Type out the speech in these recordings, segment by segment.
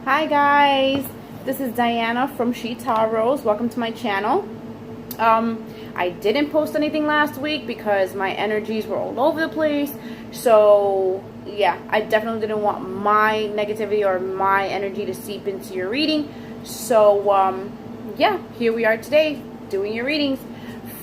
Hi guys, this is Diana from She Tarots. Welcome to my channel. I didn't post anything last week because my energies were all over the place. So yeah, I definitely didn't want my negativity or my energy to seep into your reading. So yeah, here we are today doing your readings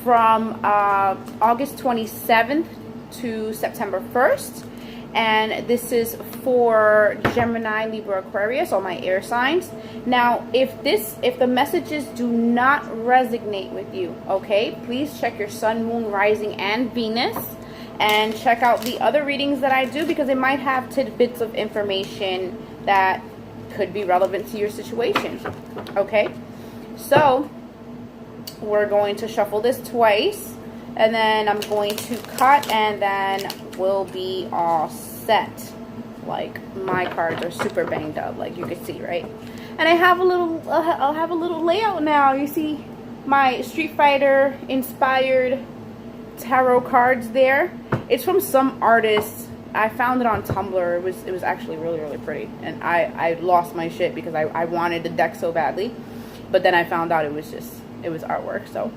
from August 27th to September 1st. And this is for Gemini, Libra, Aquarius, all my air signs. Now, if the messages do not resonate with you, okay, please check your sun, moon, rising, and Venus, and check out the other readings that I do, because it might have tidbits of information that could be relevant to your situation. Okay, so we're going to shuffle this twice, and then I'm going to cut, and then we'll be all set. Like, my cards are super banged up, like you can see, right? And I have a little, I'll have a little layout now. You see my Street Fighter inspired tarot cards there. It's from some artist. I found it on Tumblr. It was actually really pretty, and I lost my shit because I wanted the deck so badly, but then I found out it was artwork. So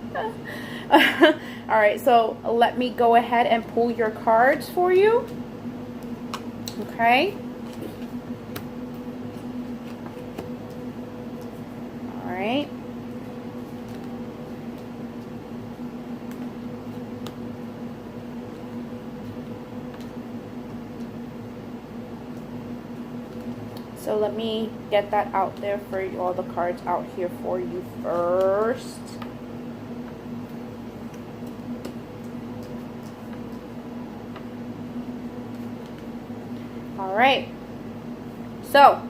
all right, so let me go ahead and pull your cards for you. Okay, all right. So let me get that out there for you, all the cards out here for you first. All right. So,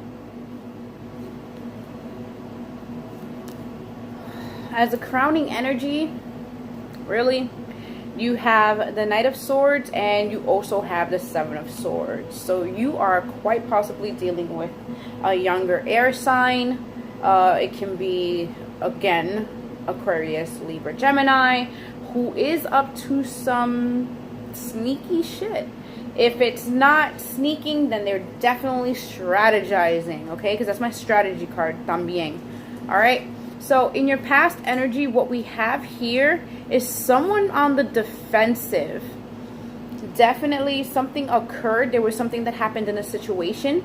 as a crowning energy, really, you have the Knight of Swords, and you also have the Seven of Swords. So you are quite possibly dealing with a younger air sign. It can be, again, Aquarius, Libra, Gemini, who is up to some sneaky shit. If it's not sneaking, then they're definitely strategizing, okay? Because that's my strategy card, también. All right? So in your past energy, what we have here is someone on the defensive. Definitely something occurred. There was something that happened in a situation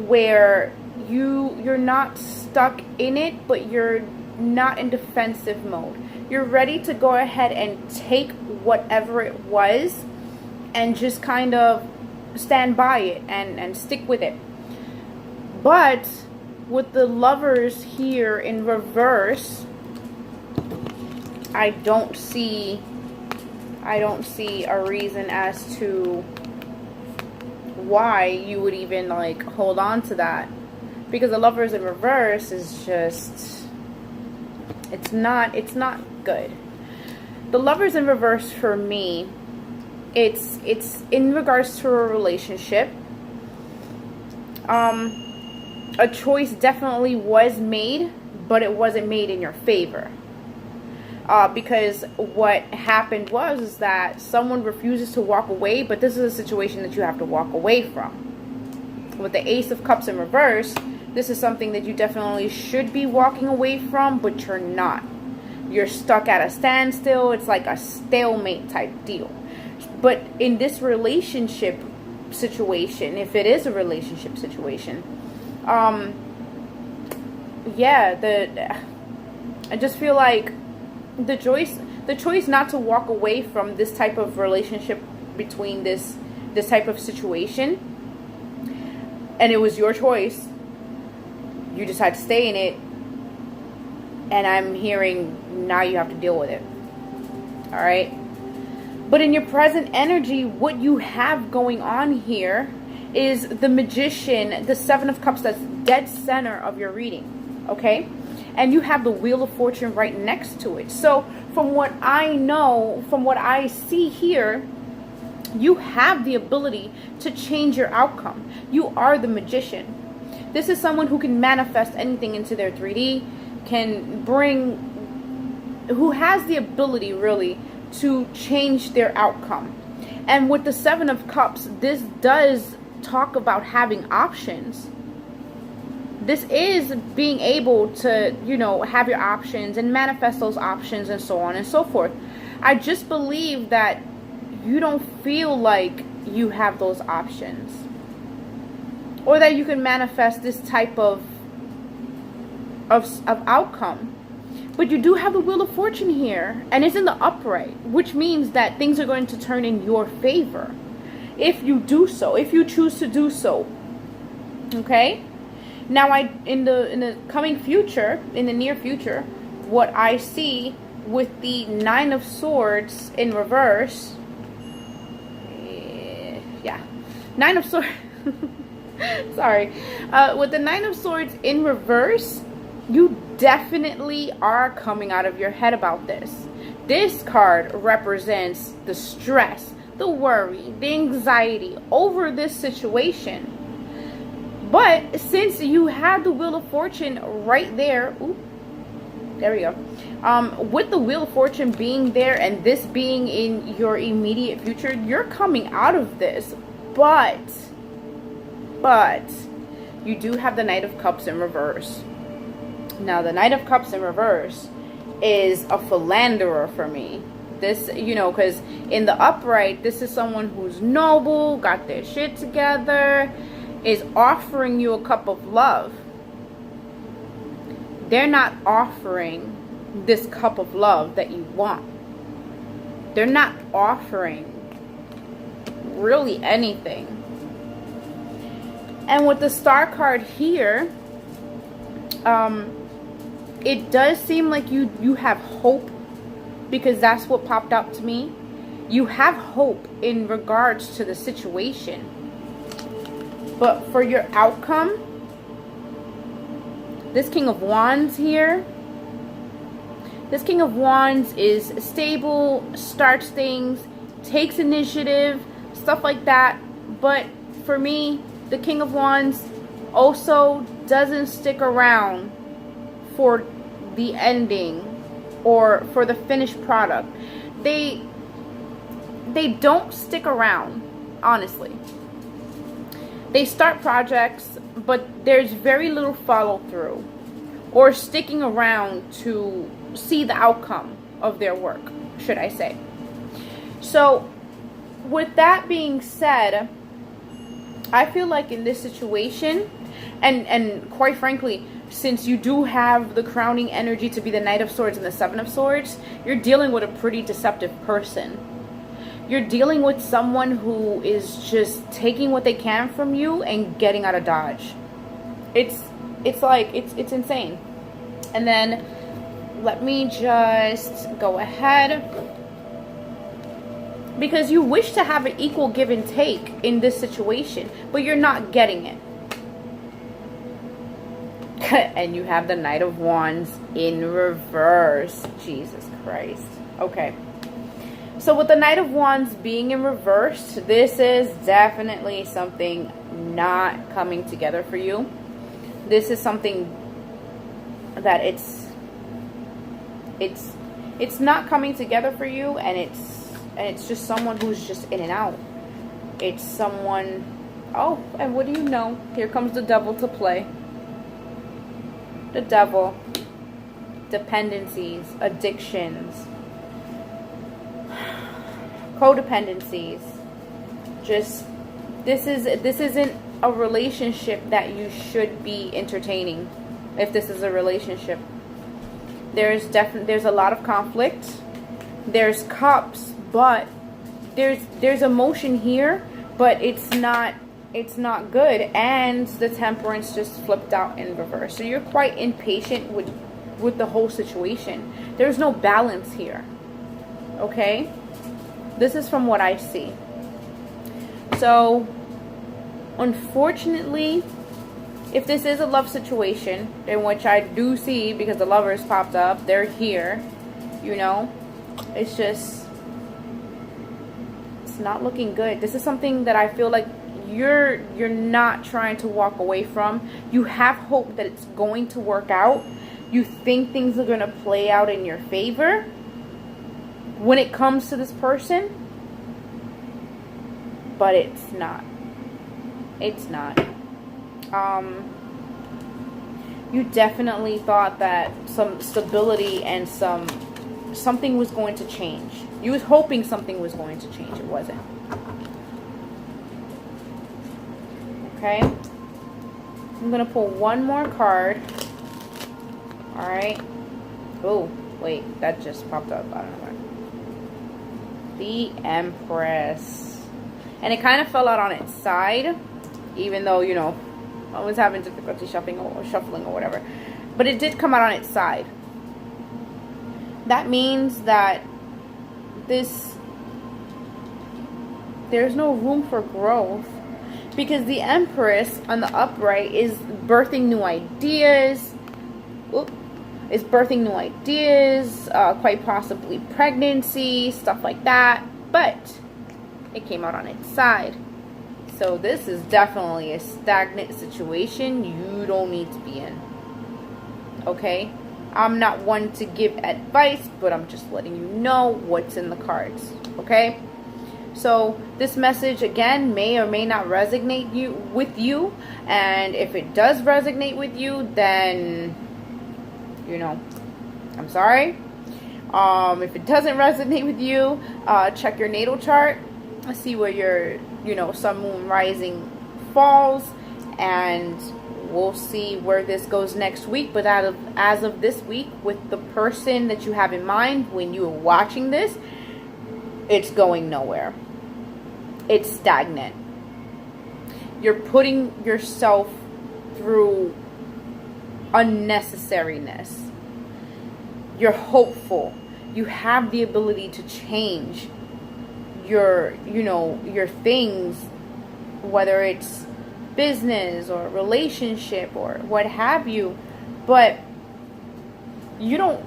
where you're not stuck in it, but you're not in defensive mode. You're ready to go ahead and take whatever it was and just kind of stand by it and stick with it. But with the Lovers here in reverse, I don't see a reason as to why you would even like hold on to that, because the Lovers in reverse is just, it's not good. The Lovers in reverse for me, it's in regards to a relationship. A choice definitely was made, but it wasn't made in your favor. Because what happened was that someone refuses to walk away, but this is a situation that you have to walk away from. With the Ace of Cups in reverse, this is something that you definitely should be walking away from, but you're not. You're stuck at a standstill. It's like a stalemate type deal. But in this relationship situation, if it is a relationship situation, yeah, I just feel like the choice not to walk away from this type of relationship, between this type of situation, and it was your choice, you decide to stay in it, and I'm hearing now you have to deal with it. All right. But in your present energy, what you have going on here is the Magician, the Seven of Cups, that's dead center of your reading, okay? And you have the Wheel of Fortune right next to it. So from what I know, from what I see here, you have the ability to change your outcome. You are the Magician. This is someone who can manifest anything into their 3D, who has the ability really to change their outcome. And with the Seven of Cups, this does talk about having options. this is being able to, you know, have your options and manifest those options and so on and so forth. I just believe that you don't feel like you have those options, or that you can manifest this type of outcome. But you do have the Wheel of Fortune here, and it's in the upright, which means that things are going to turn in your favor if you do so, if you choose to do so. Okay? Now, in the coming future, in the near future, what I see with the Nine of Swords in reverse, yeah, Nine of Swords. Sorry, with the Nine of Swords in reverse, you definitely are coming out of your head about this. This card represents the stress, the worry, the anxiety over this situation. But since you have the Wheel of Fortune right there, ooh, there we go. With the Wheel of Fortune being there and this being in your immediate future, you're coming out of this. But you do have the Knight of Cups in reverse. Now, the Knight of Cups in reverse is a philanderer for me. This, you know, because in the upright, this is someone who's noble, got their shit together, is offering you a cup of love. They're not offering this cup of love that you want. They're not offering really anything. And with the Star card here, it does seem like you have hope, because that's what popped up to me. You have hope in regards to the situation. But for your outcome, this King of Wands here, this King of Wands is stable, starts things, takes initiative, stuff like that. But for me, the King of Wands also doesn't stick around for the ending or for the finished product. They don't stick around, honestly. They start projects, but there's very little follow through or sticking around to see the outcome of their work, should I say. So with that being said, I feel like in this situation, and quite frankly, since you do have the crowning energy to be the Knight of Swords and the Seven of Swords, you're dealing with a pretty deceptive person. You're dealing with someone who is just taking what they can from you and getting out of Dodge. It's insane. And then let me just go ahead, because you wish to have an equal give and take in this situation, but you're not getting it. And you have the Knight of Wands in reverse. Jesus Christ. Okay. So with the Knight of Wands being in reverse, this is definitely something not coming together for you. This is something that it's not coming together for you, and it's just someone who's just in and out. It's someone, oh, and what do you know? Here comes the devil to play. The devil, dependencies, addictions, codependencies. Just this isn't a relationship that you should be entertaining. If this is a relationship, there's a lot of conflict. There's cups, but there's emotion here, but it's not good. And the Temperance just flipped out in reverse. So you're quite impatient with the whole situation. There's no balance here. Okay? This is from what I see. So, unfortunately, if this is a love situation, in which I do see, because the Lovers popped up, they're here, you know, it's not looking good. This is something that I feel like you're not trying to walk away from. You have hope that it's going to work out. You think things are going to play out in your favor when it comes to this person, but it's not. You definitely thought that some stability and something was going to change. You was hoping something was going to change. It wasn't. Okay. I'm going to pull one more card. Alright. Oh, wait. That just popped up. I don't know why. The Empress. And it kind of fell out on its side. Even though, you know, I was having difficulty shuffling or whatever. But it did come out on its side. That means that there's no room for growth. Because the Empress on the upright is birthing new ideas. Is birthing new ideas. Quite possibly pregnancy. Stuff like that. But it came out on its side. So this is definitely a stagnant situation you don't need to be in. Okay? I'm not one to give advice, but I'm just letting you know what's in the cards. Okay? So this message, again, may or may not resonate with you. And if it does resonate with you, then, you know, I'm sorry. If it doesn't resonate with you, check your natal chart. See where your, you know, sun, moon, rising falls, and we'll see where this goes next week. But as of this week, with the person that you have in mind when you are watching this, it's going nowhere. It's stagnant. You're putting yourself through unnecessariness. You're hopeful. You have the ability to change your, you know, your things, whether it's business or relationship or what have you, but you don't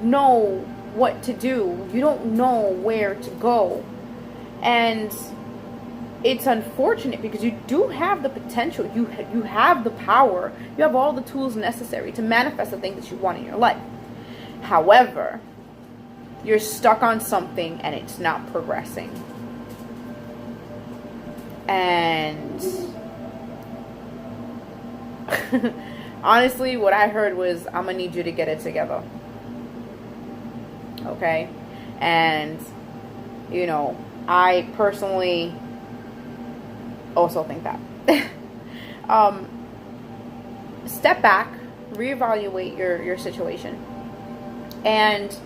know what to do. You don't know where to go. And it's unfortunate because you do have the potential. You have the power. You have all the tools necessary to manifest the things that you want in your life. However, you're stuck on something and it's not progressing. And honestly, what I heard was, I'm gonna need you to get it together. Okay? And, you know, I personally also think that. Step back, reevaluate your situation, and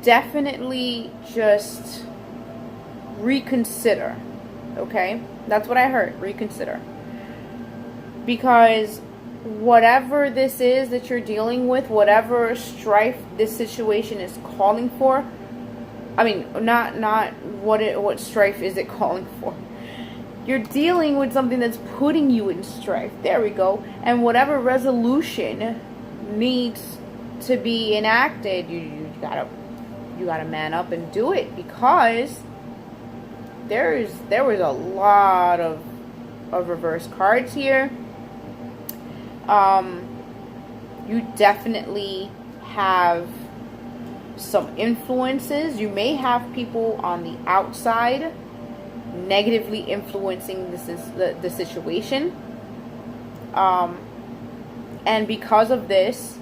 definitely just reconsider. Okay? That's what I heard. Reconsider. Because whatever this is that you're dealing with, whatever strife this situation is calling for, I mean, not what strife is it calling for. You're dealing with something that's putting you in strife. There we go. And whatever resolution needs to be enacted, you gotta man up and do it, because there was a lot of reverse cards here. You definitely have some influences. You may have people on the outside negatively influencing the situation. And because of this,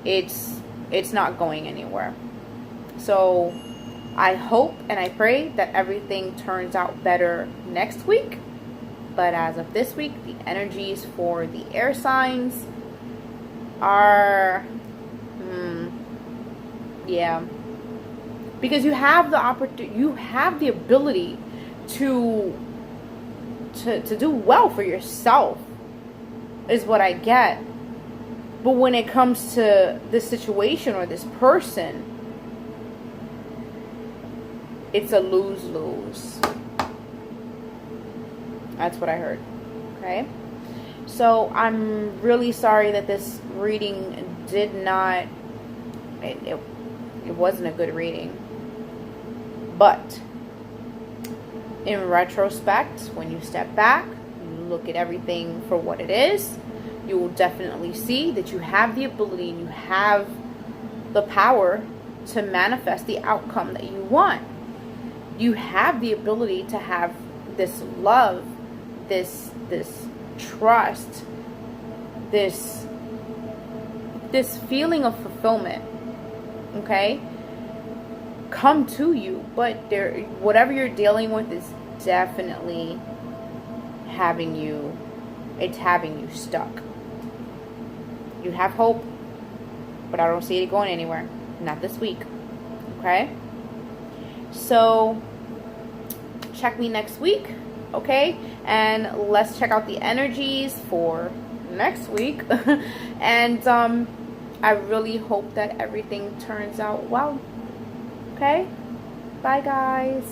it's not going anywhere. So I hope and I pray that everything turns out better next week. But as of this week, the energies for the air signs are, yeah. Because you have the opportunity, you have the ability to do well for yourself, is what I get. But when it comes to this situation or this person, it's a lose-lose. That's what I heard. Okay? So I'm really sorry that this reading did not, it wasn't a good reading. But in retrospect, when you step back, you look at everything for what it is, you will definitely see that you have the ability and you have the power to manifest the outcome that you want. You have the ability to have this love, this trust, this feeling of fulfillment, okay, come to you. But whatever you're dealing with is definitely having you stuck. You have hope, but I don't see it going anywhere. Not this week. Okay? So check me next week, okay? And let's check out the energies for next week. And I really hope that everything turns out well. Okay? Bye, guys.